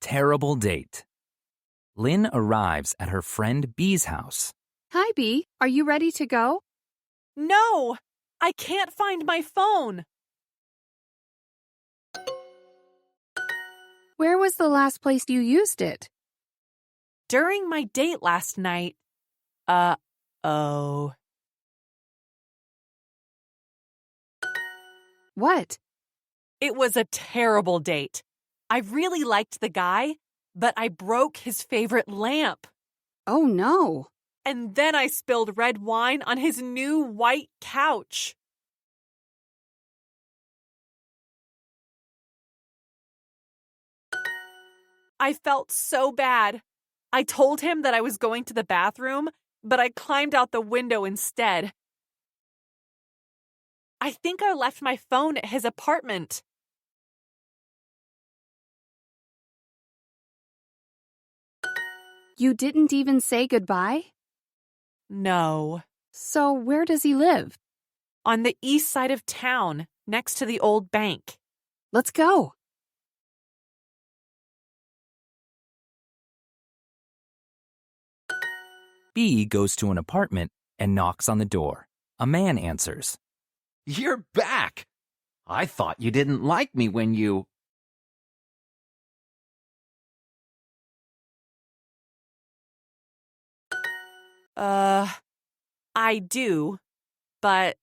Terrible date. Lynn arrives at her friend B's house. Hi, B. Are you ready to go? No! I can't find my phone. Where was the last place you used it? During my date last night. Uh-oh. What? It was a terrible date. I really liked the guy, but I broke his favorite lamp. Oh, no. And then I spilled red wine on his new white couch. I felt so bad. I told him that I was going to the bathroom, but I climbed out the window instead. I think I left my phone at his apartment. You didn't even say goodbye? No. So where does he live? On the east side of town, next to the old bank. Let's go. B goes to an apartment and knocks on the door. A man answers. You're back! I thought you didn't like me when you... I do, but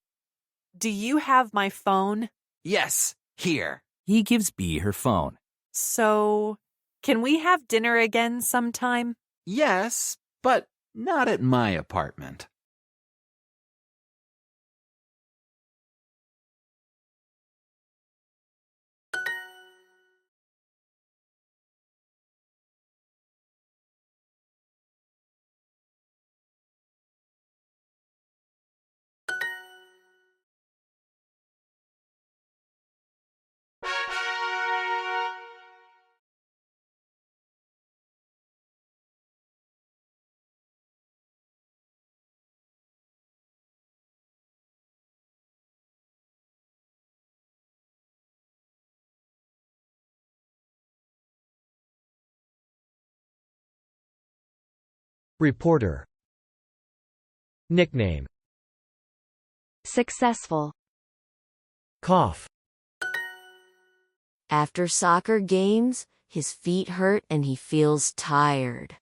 do you have my phone? Yes, here. He gives B her phone. So, can we have dinner again sometime? Yes, but not at my apartment. Reporter. Nickname. Successful. Cough. After soccer games, his feet hurt and he feels tired.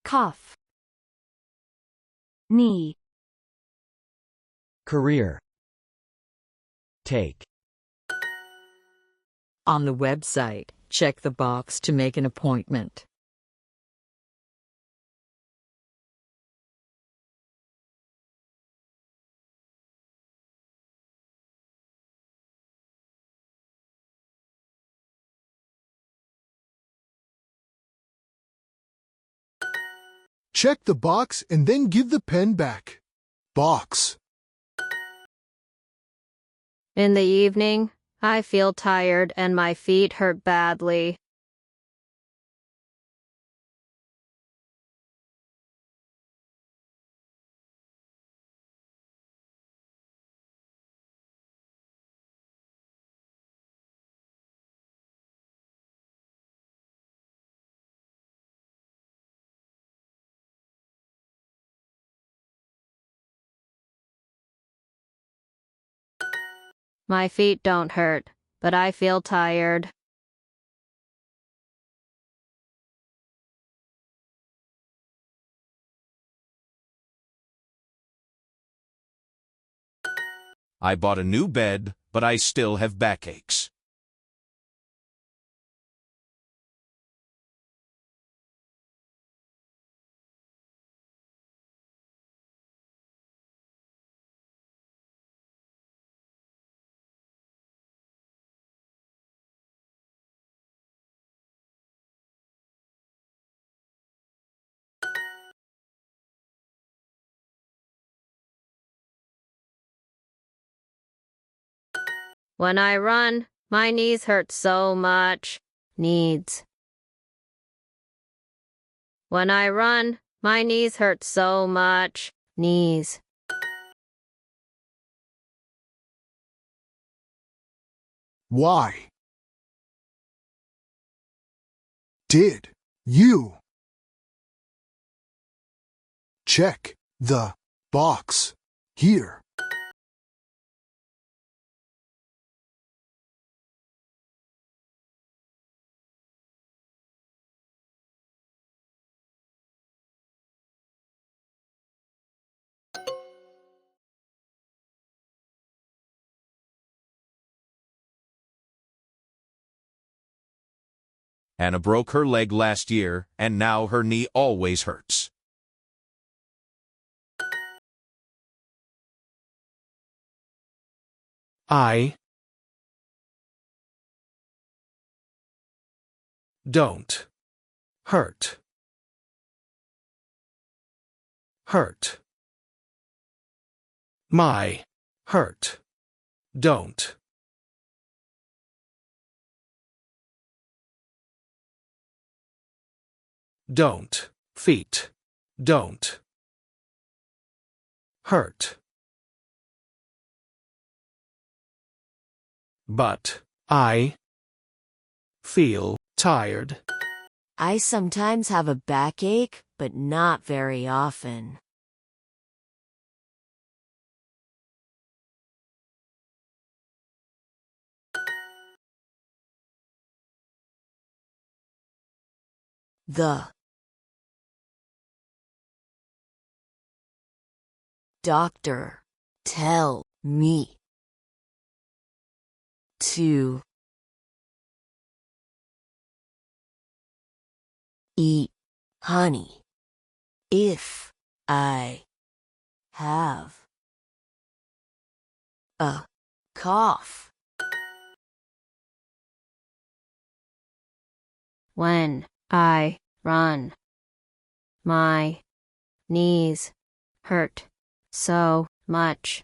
Cough. Knee. Career. Take. On the website, check the box to make an appointment. Check the box and then give the pen back. Box. In the evening, I feel tired and my feet hurt badly. My feet don't hurt, but I feel tired. I bought a new bed, but I still have backaches. When I run, My knees hurt so much. Needs. When I run, my knees hurt so much. Knees. Why? Did you check the box here? Anna broke her leg last year, and now her knee always hurts. I don't hurt. Hurt. My hurt. Don't. Don't. Feet. Don't. Hurt. But I feel tired. I sometimes have a backache, but not very often. The doctor tell me to eat honey if I have a cough. When I run, my knees hurt so much.